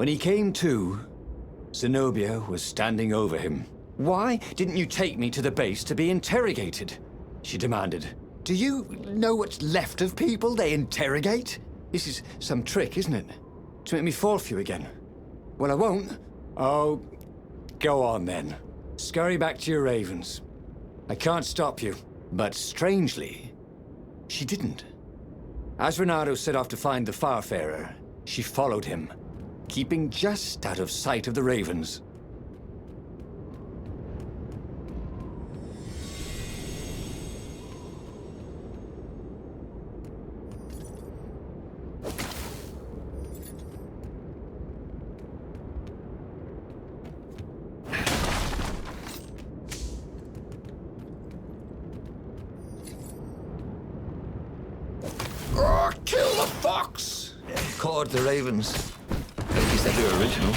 When he came to, Zenobia was standing over him. "Why didn't you take me to the base to be interrogated?" she demanded. "Do you know what's left of people they interrogate? This is some trick, isn't it? To make me fall for you again. Well, I won't. Oh, go on then. Scurry back to your ravens. I can't stop you." But strangely, she didn't. As Renato set off to find the Farfarer, she followed him, keeping just out of sight of the ravens. Oh, kill the fox! Caught the ravens. At least they're original.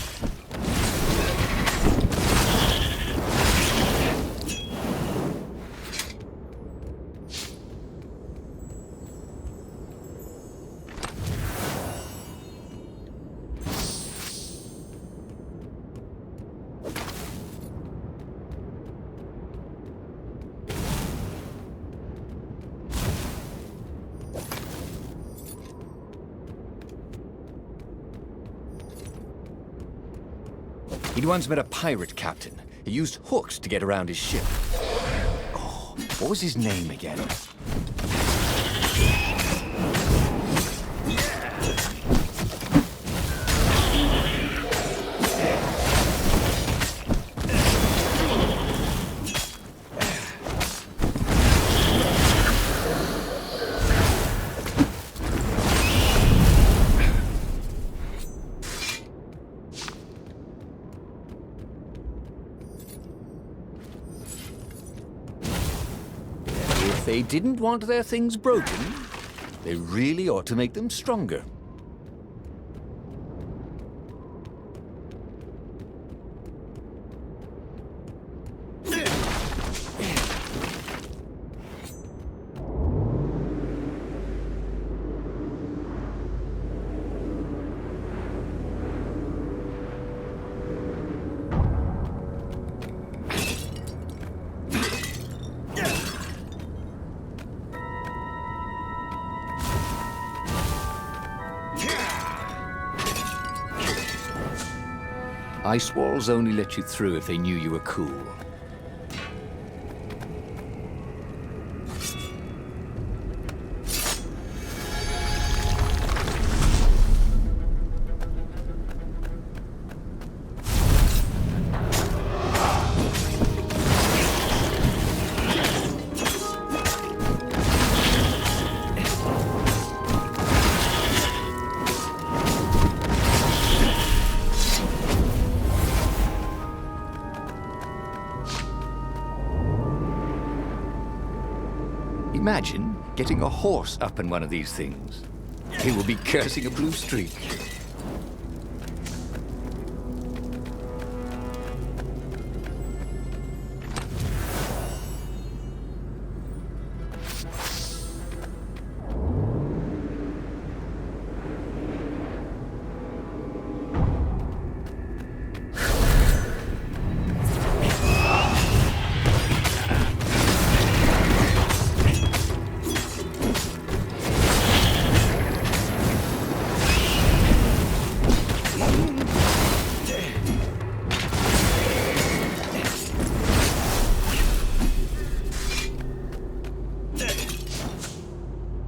He'd once met a pirate captain. He used hooks to get around his ship. Oh, what was his name again? If they didn't want their things broken, they really ought to make them stronger. Ice walls only let you through if they knew you were cool. Imagine getting a horse up in one of these things. He will be cursing a blue streak.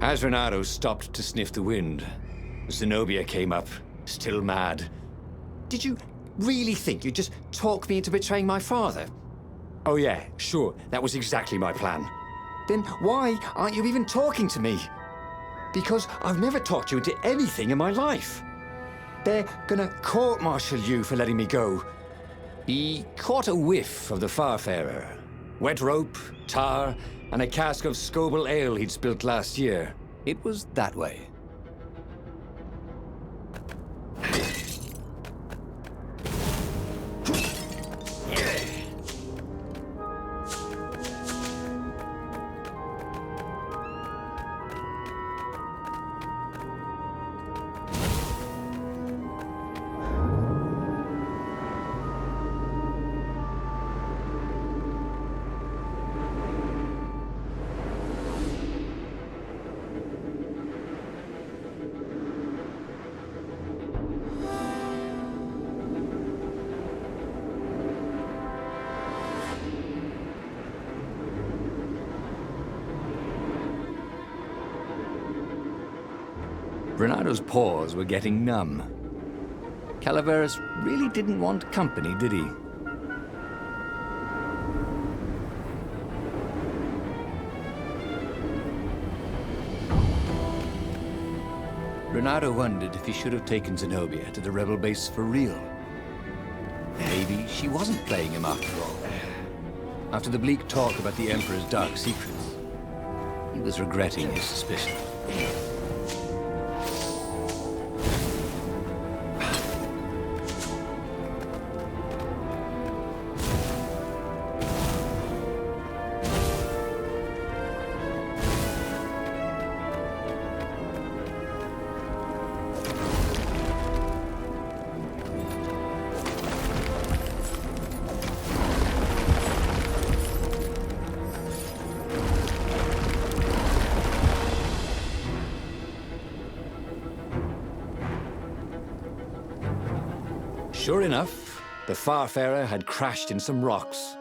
As Renato stopped to sniff the wind, Zenobia came up, still mad. "Did you really think you'd just talk me into betraying my father?" "Oh yeah, sure, that was exactly my plan." "Then why aren't you even talking to me?" "Because I've never talked you into anything in my life. They're gonna court-martial you for letting me go." He caught a whiff of the Farfarer. Wet rope, tar, and a cask of Scobel ale he'd spilt last year. It was that way. Renado's paws were getting numb. Calaveras really didn't want company, did he? Renato wondered if he should have taken Zenobia to the rebel base for real. Maybe she wasn't playing him after all. After the bleak talk about the Emperor's dark secrets, he was regretting his suspicion. Sure enough, the Farfarer had crashed in some rocks.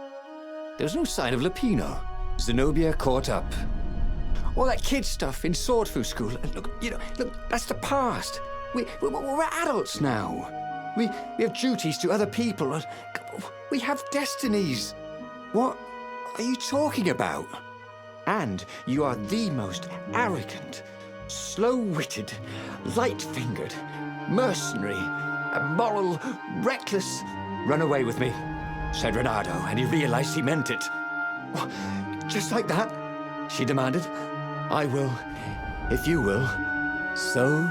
There was no sign of Lupino. Zenobia caught up. All that kid stuff in Swordfu school, look, that's the past. We're adults now. We have duties to other people. We have destinies. What are you talking about? And you are the most arrogant, slow-witted, light-fingered, mercenary, immoral, reckless. Run away with me, said Renato, and he realized he meant it. What, just like that? She demanded. I will, if you will. So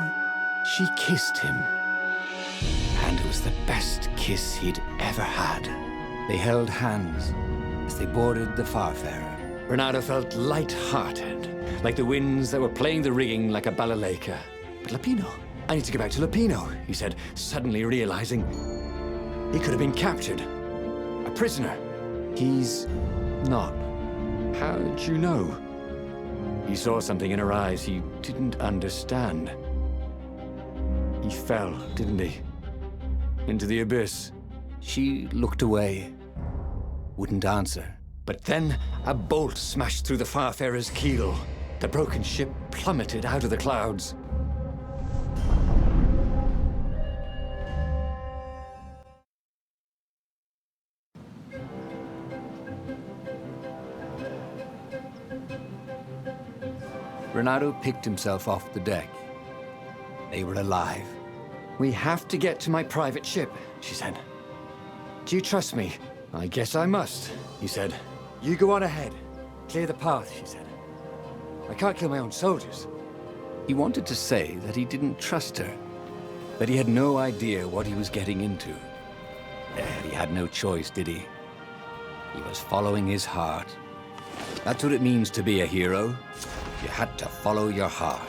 she kissed him. And it was the best kiss he'd ever had. They held hands as they boarded the Farfarer. Renato felt light-hearted, like the winds that were playing the rigging like a balalaika. But Lupino, I need to get back to Lupino, he said, suddenly realizing he could have been captured. A prisoner. He's not. How'd you know? He saw something in her eyes he didn't understand. He fell, didn't he? Into the abyss. She looked away, wouldn't answer. But then a bolt smashed through the Farfarer's keel. The broken ship plummeted out of the clouds. Renato picked himself off the deck. They were alive. We have to get to my private ship, she said. Do you trust me? I guess I must, he said. You go on ahead. Clear the path, she said. I can't kill my own soldiers. He wanted to say that he didn't trust her, that he had no idea what he was getting into. He had no choice, did he? He was following his heart. That's what it means to be a hero. You had to follow your heart.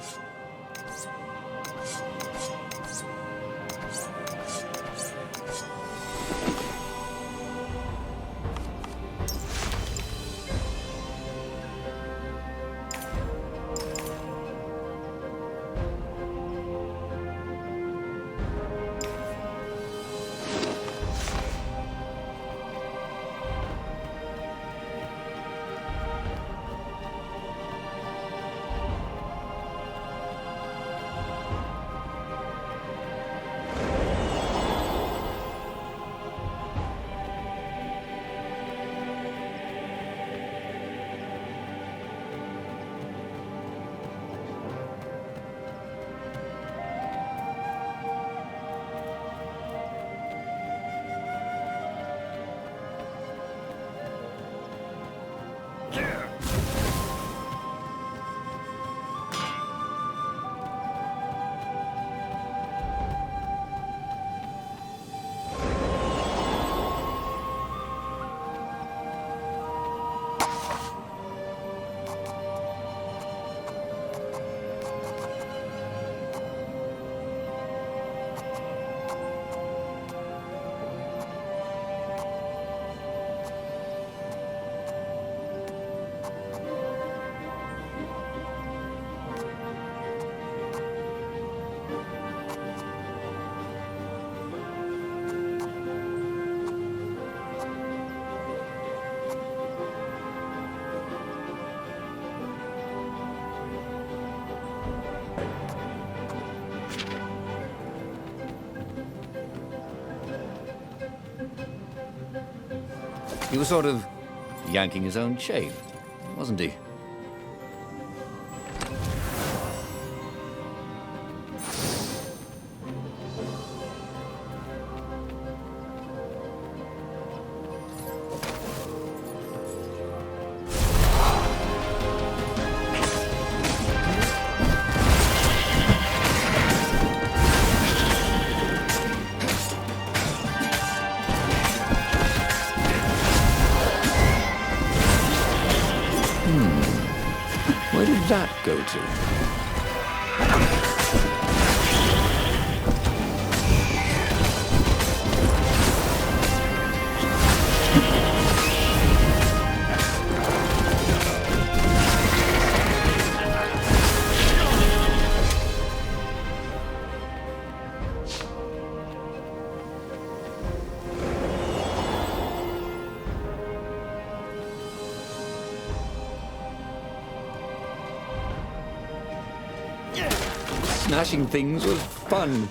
He was sort of yanking his own chain, wasn't he? Where did that go to? Smashing things was fun.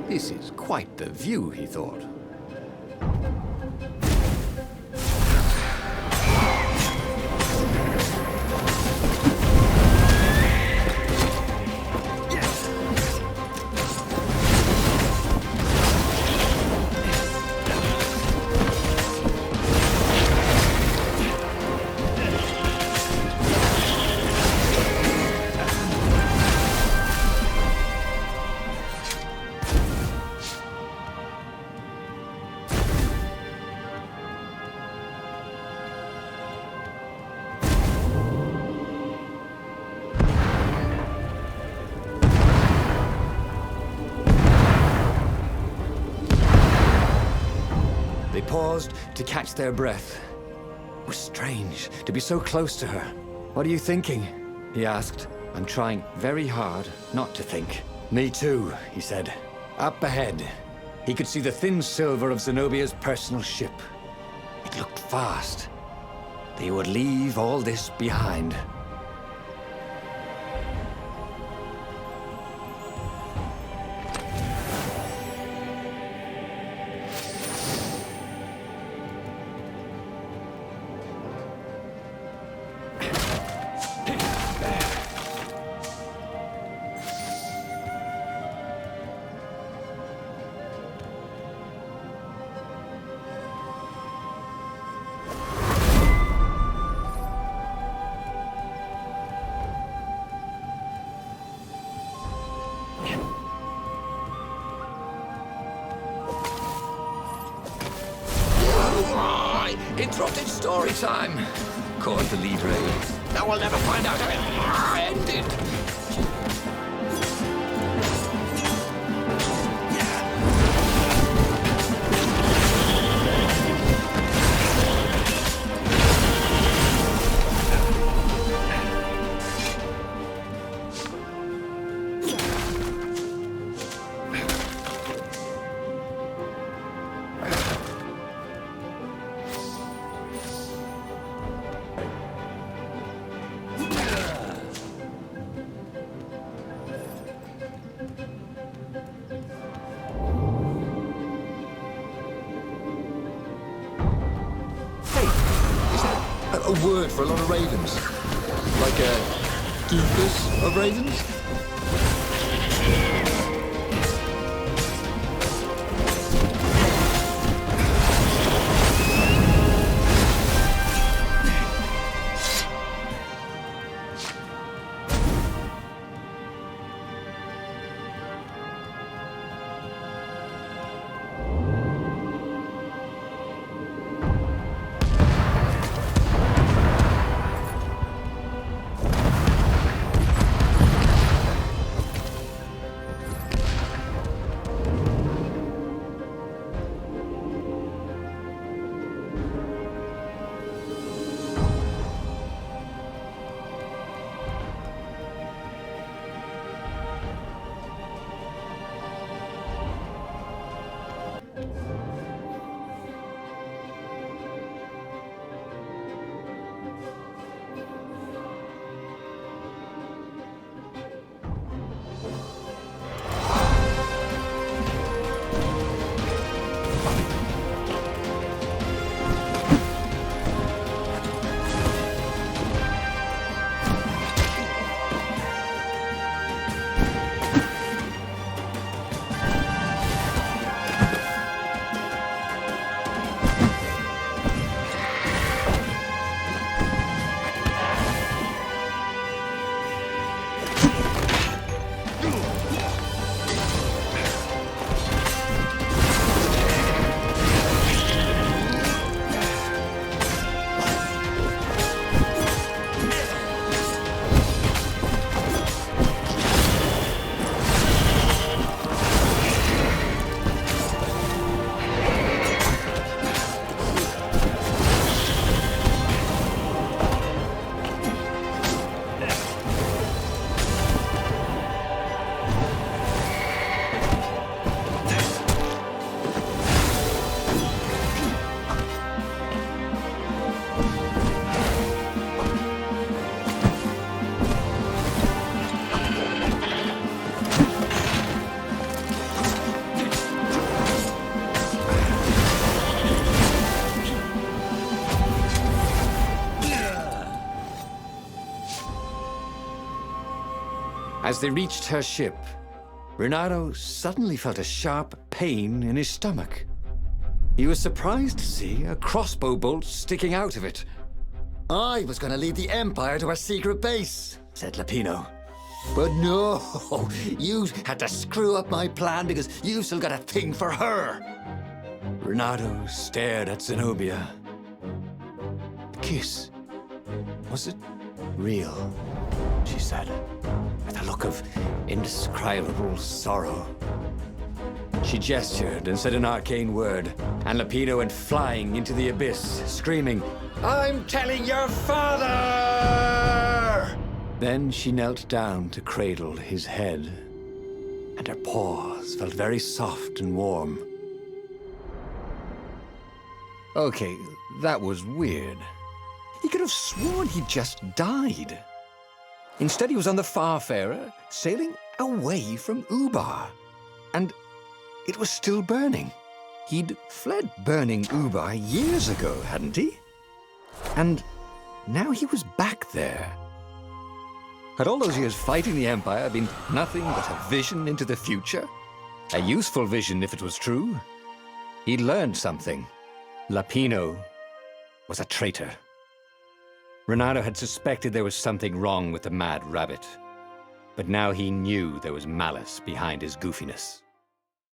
This is quite the view, he thought. They paused to catch their breath. It was strange to be so close to her. "What are you thinking?" he asked. "I'm trying very hard not to think." "Me too," he said. Up ahead, he could see the thin silver of Zenobia's personal ship. It looked fast. They would leave all this behind. Interrupted story time! Caught the lead rail. Now we'll never find out how it ended! a word for a lot of ravens? Like a keepers of ravens? As they reached her ship, Renato suddenly felt a sharp pain in his stomach. He was surprised to see a crossbow bolt sticking out of it. I was going to lead the Empire to our secret base, said Lapino. But no, you had to screw up my plan because you've still got a thing for her. Renato stared at Zenobia. The kiss, was it real? She said, with a look of indescribable sorrow. She gestured and said an arcane word, and Lapino went flying into the abyss, screaming, "I'm telling your father!" Then she knelt down to cradle his head, and her paws felt very soft and warm. Okay, that was weird. He could have sworn he'd just died. Instead, he was on the Farfarer, sailing away from Ubar. And it was still burning. He'd fled burning Ubar years ago, hadn't he? And now he was back there. Had all those years fighting the Empire been nothing but a vision into the future? A useful vision if it was true. He'd learned something. Lapino was a traitor. Renato had suspected there was something wrong with the Mad Rabbit, but now he knew there was malice behind his goofiness.